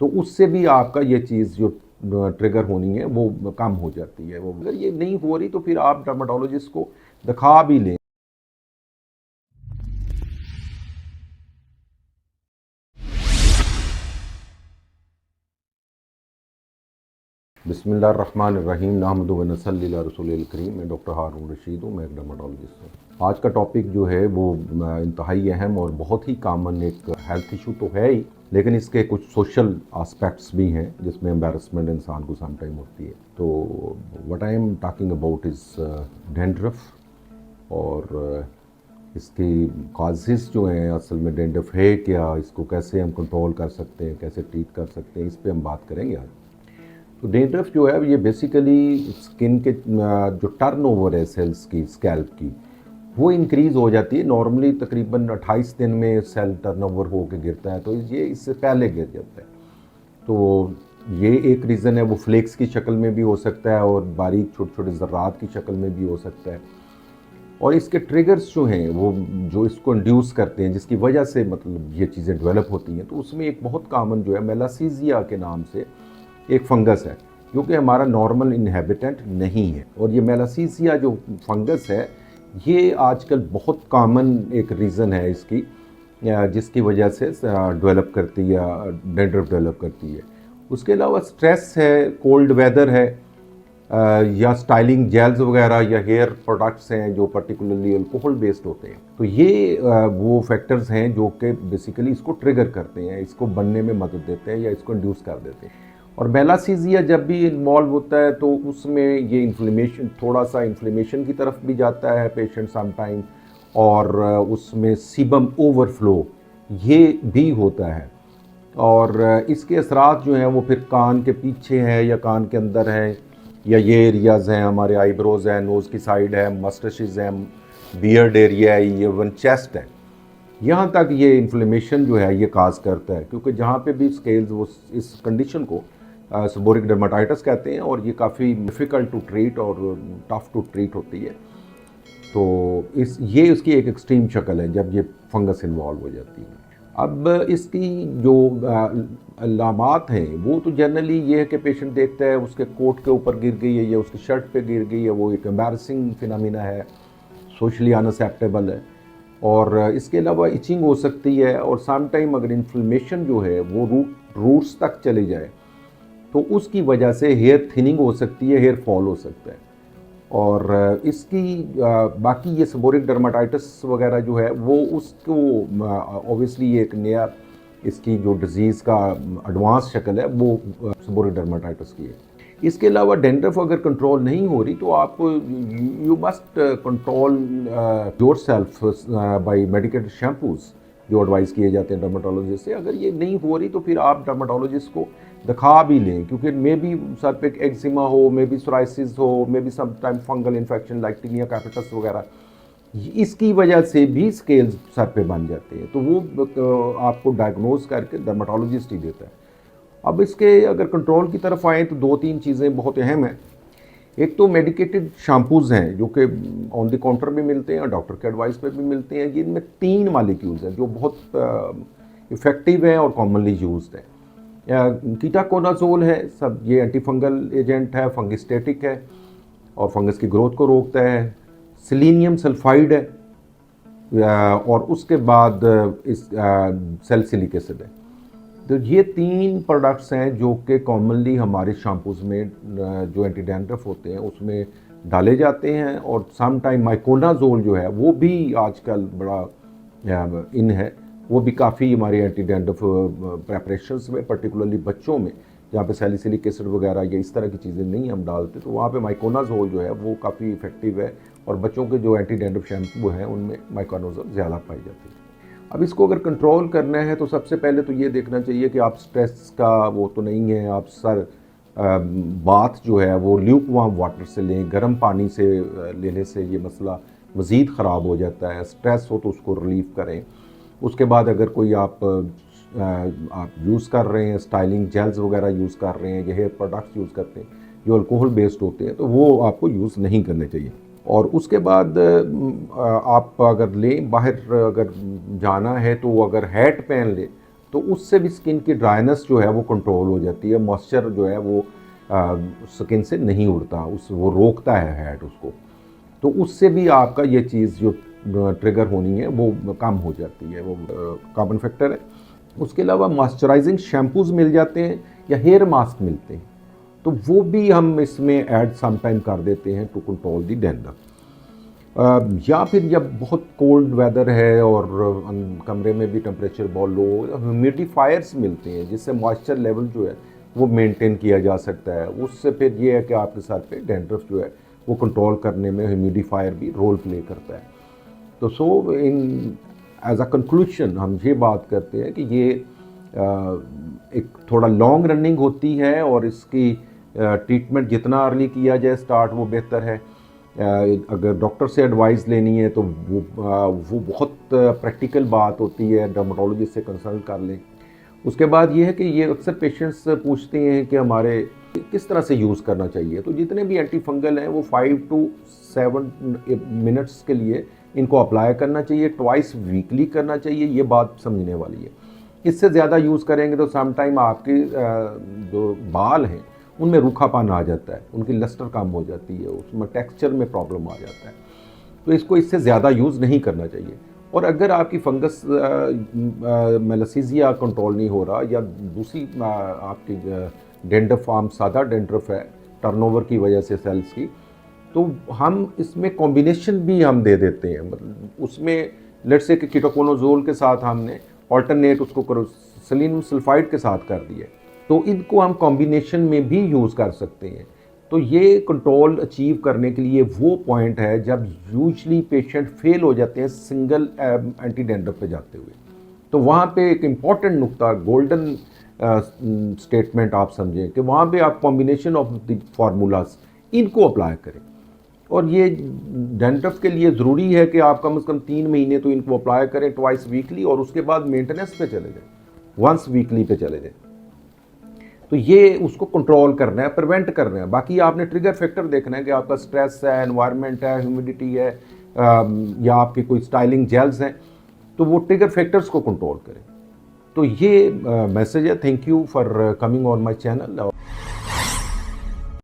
तो उससे भी आपका ये चीज़ जो ट्रिगर होनी है वो कम हो जाती है। वो अगर ये नहीं हो रही तो फिर आप डर्माटोलॉजिस्ट को दिखा भी लें। बिस्मिल्लाहिर्रहमानिर्रहीम नहमदु व नसल्ली अला रसूलिल करीम। मैं डॉक्टर हारून रशीद हूँ, मैं एक डर्माटोलॉजिस्ट हूँ। आज का टॉपिक जो है वो इंतहाई अहम और बहुत ही कॉमन एक हेल्थ इशू तो है ही, लेकिन इसके कुछ सोशल आस्पेक्ट्स भी हैं जिसमें एम्बैरसमेंट इंसान को सम टाइम होती है। तो what I am talking about is dandruff, और इसकी काजेज़ जो हैं, असल में डैंड्रफ है क्या, इसको कैसे हम कंट्रोल कर सकते हैं, कैसे ट्रीट कर सकते हैं, इस पर हम बात करेंगे आज। तो डैंड्रफ जो है ये बेसिकली स्किन के जो टर्नओवर है सेल्स की, स्कैल्प की, वो इंक्रीज़ हो जाती है। नॉर्मली तकरीबन 28 दिन में सेल टर्नओवर होकर गिरता है, तो ये इससे पहले गिर जाता है। तो ये एक रीज़न है। वो फ्लेक्स की शक्ल में भी हो सकता है और बारीक छोटे छोटे ज़र्रात की शक्ल में भी हो सकता है। और इसके ट्रिगर्स जो हैं वो जो इसको इंड्यूस करते हैं, जिसकी वजह से मतलब ये चीज़ें डेवलप होती हैं, तो उसमें एक बहुत कॉमन जो है मेलासीजिया के नाम से एक फंगस है, जो कि हमारा नॉर्मल इनहेबिटेंट नहीं है। और ये मेलासीजिया जो फंगस है ये आजकल बहुत कॉमन एक रीज़न है इसकी, जिसकी वजह से डेवलप करती है, डैंड्रफ डेवलप करती है। उसके अलावा स्ट्रेस है, कोल्ड वेदर है, या स्टाइलिंग जेल्स वगैरह या हेयर प्रोडक्ट्स हैं जो पर्टिकुलरली अल्कोहल बेस्ड होते हैं। तो ये वो फैक्टर्स हैं जो कि बेसिकली इसको ट्रिगर करते हैं, इसको बनने में मदद देते हैं या इसको इंड्यूस कर देते हैं। और मेलासीजिया जब भी इन्वॉल्व होता है तो उसमें ये इन्फ्लेमेशन, थोड़ा सा इन्फ्लेमेशन की तरफ भी जाता है पेशेंट सम टाइम, और उसमें सीबम ओवरफ्लो ये भी होता है। और इसके असरात जो हैं वो फिर कान के पीछे है या कान के अंदर है, या ये एरियाज़ हैं, हमारे आईब्रोज़ हैं, नोज़ की साइड है, मस्टशिज़ हैं, बियर्ड एरिया है, ये वन चेस्ट है, यहाँ तक ये इन्फ्लेमेशन जो है ये काज करता है। क्योंकि जहाँ पे भी स्केल्स, वो इस कंडीशन को सेबोरिक डर्माटाइटिस कहते हैं, और ये काफ़ी डिफ़िकल्ट टू ट्रीट और टफ़ टू ट्रीट होती है। तो ये उसकी एक एक्सट्रीम शक्ल है जब ये फंगस इन्वॉल्व हो जाती है। अब इसकी जो अलामात हैं वो तो जनरली ये है कि पेशेंट देखता है उसके कोट के ऊपर गिर गई है या उसकी शर्ट पे गिर गई है, वो एक एम्बैरसिंग फिनोमिना है, सोशली अनअसेप्टेबल है। और इसके अलावा इचिंग हो सकती है, और सम टाइम अगर इन्फ्लेमेशन जो है वो रूट्स तक चले जाए तो उसकी वजह से हेयर थिनिंग हो सकती है, हेयर फॉल हो सकता है। और इसकी बाकी ये सेबोरिक डर्माटाइटिस वगैरह जो है वो उसको ऑब्वियसली एक नया, इसकी जो डिज़ीज़ का एडवांस शक्ल है वो सेबोरिक डर्माटाइटिस की है। इसके अलावा डैंड्रफ अगर कंट्रोल नहीं हो रही तो आप you must control yourself by medicated shampoos जो एडवाइस किए जाते हैं डर्माटोलॉजिस्ट से। अगर ये नहीं हो रही तो फिर आप डर्माटोलॉजिस्ट को दिखा भी लें, क्योंकि मे बी सर पे एक्जिमा हो, मे बी सोराइसिस हो, maybe some time fungal infection like tinea capitis वगैरह, इसकी वजह से भी स्केल्स सर पे बन जाते हैं। तो वो आपको डायग्नोज करके डर्माटोलॉजिस्ट ही देता है। अब इसके अगर कंट्रोल की तरफ आएँ तो दो तीन चीज़ें बहुत अहम हैं। एक तो मेडिकेटेड शैम्पूज़ हैं जो कि ऑन द काउंटर भी मिलते हैं और डॉक्टर के एडवाइस पे भी मिलते हैं। जिनमें 3 मॉलिक्यूल्स हैं जो बहुत इफ़ेक्टिव हैं और कॉमनली यूज्ड हैं। कीटाकोनाजोल है, सब ये एंटीफंगल एजेंट है, फंगिस्टेटिक है और फंगस की ग्रोथ को रोकता है। सेलेनियम सल्फाइड है, और उसके बाद इस सैलिसिलिक एसिड है। तो ये 3 प्रोडक्ट्स हैं जो कि कॉमनली हमारे शैम्पूज़ में जो एंटी डैंड्रफ होते हैं उसमें डाले जाते हैं। और सम टाइम माइकोनाजोल जो है वो भी आजकल बड़ा इन है, वो भी काफ़ी हमारे एंटी डैंड्रफ प्रेपरेशंस में, पर्टिकुलरली बच्चों में जहाँ पे सैलिसिलिक एसिड वगैरह या इस तरह की चीज़ें नहीं हम डालते, तो वहाँ पे माइकोनाजोल जो है वो काफ़ी इफ़ेक्टिव है। और बच्चों के जो एंटी डैंड्रफ शैम्पू हैं उनमें माइकोनाजोल ज़्यादा पाई जाती है। अब इसको अगर कंट्रोल करना है तो सबसे पहले तो ये देखना चाहिए कि आप स्ट्रेस का वो तो नहीं है, आप बाथ जो है वो ल्यूक वार्म वाटर से लें, गर्म पानी से लेने से ये मसला मज़ीद ख़राब हो जाता है। स्ट्रेस हो तो उसको रिलीफ़ करें। उसके बाद अगर कोई आप यूज़ कर रहे हैं, स्टाइलिंग जेल्स वगैरह यूज़ कर रहे हैं या हेयर प्रोडक्ट्स यूज़ करते हैं जो अल्कोहल बेस्ड होते हैं, तो वो आपको यूज़ नहीं करने चाहिए। और उसके बाद आप अगर लें, बाहर अगर जाना है तो अगर हैट पहन ले तो उससे भी स्किन की ड्राइनेस जो है वो कंट्रोल हो जाती है, मॉइस्चर जो है वो स्किन से नहीं उड़ता, वो रोकता है हेड उसको। तो उससे भी आपका ये चीज़ जो ट्रिगर होनी है वो कम हो जाती है, वो कॉमन फैक्टर है। उसके अलावा मॉइस्चराइजिंग शैम्पूज़ मिल जाते हैं या हेयर मास्क मिलते हैं, तो वो भी हम इसमें ऐड समटाइम कर देते हैं टू कंट्रोल दी डैंड्रफ। या फिर जब बहुत कोल्ड वेदर है और कमरे में भी टेम्परेचर बहुत लो, ह्यूमिडिफायर्स मिलते हैं जिससे मॉइस्चर लेवल जो है वो मेंटेन किया जा सकता है। उससे फिर ये है कि आपके सर पे डैंड्रफ जो है वो कंट्रोल करने में ह्यूमिडिफायर भी रोल प्ले करता है। तो सो इन एज अ कंक्लूशन हम ये बात करते हैं कि ये एक थोड़ा लॉन्ग रनिंग होती है और इसकी ट्रीटमेंट जितना अर्ली किया जाए स्टार्ट वो बेहतर है। अगर डॉक्टर से एडवाइस लेनी है तो वो बहुत प्रैक्टिकल बात होती है, डर्मेटोलॉजिस्ट से कंसल्ट कर लें। उसके बाद ये है कि ये अक्सर पेशेंट्स पूछते हैं कि हमारे किस तरह से यूज़ करना चाहिए। तो जितने भी एंटी फंगल हैं वो 5 to 7 मिनट्स के लिए इनको अप्लाई करना चाहिए, ट्वाइस वीकली करना चाहिए, ये बात समझने वाली है। इससे ज़्यादा यूज़ करेंगे तो समटाइम आपके जो बाल हैं उनमें रूखापन आ जाता है, उनकी लस्टर कम हो जाती है, उसमें टेक्सचर में प्रॉब्लम आ जाता है। तो इसको इससे ज़्यादा यूज़ नहीं करना चाहिए। और अगर आपकी फंगस मेलासीजिया कंट्रोल नहीं हो रहा या दूसरी आपकी डेंड्रफ फॉर्म सादा डेंड्रफ है टर्नओवर की वजह से सेल्स की, तो हम इसमें कॉम्बिनेशन भी हम दे देते हैं। मतलब उसमें लेट्स से कि कीटोकोनाजोल के साथ हमने ऑल्टरनेट उसको सेलिनियम सल्फाइड के साथ कर दिया, तो इनको हम कॉम्बिनेशन में भी यूज़ कर सकते हैं। तो ये कंट्रोल अचीव करने के लिए वो पॉइंट है जब यूजली पेशेंट फेल हो जाते हैं सिंगल एंटी डैंड्रफ पे जाते हुए। तो वहाँ पे एक इम्पॉर्टेंट नुक्ता, गोल्डन स्टेटमेंट आप समझें कि वहाँ पे आप कॉम्बिनेशन ऑफ द फार्मूलाज इनको अप्लाई करें। और ये डैंड्रफ के लिए ज़रूरी है कि आप कम से कम 3 महीने तो इनको अप्लाई करें ट्वाइस वीकली, और उसके बाद मेंटेनेंस पे चले जाएं, वंस वीकली पे चले जाएं। तो ये उसको कंट्रोल करना है, प्रिवेंट करना है। बाकी आपने ट्रिगर फैक्टर देखना है कि आपका स्ट्रेस है, एनवायरनमेंट है, ह्यूमिडिटी है, या आपकी कोई स्टाइलिंग जेल्स हैं, तो वो ट्रिगर फैक्टर्स को कंट्रोल करें। तो ये मैसेज है। Thank you for coming on my channel.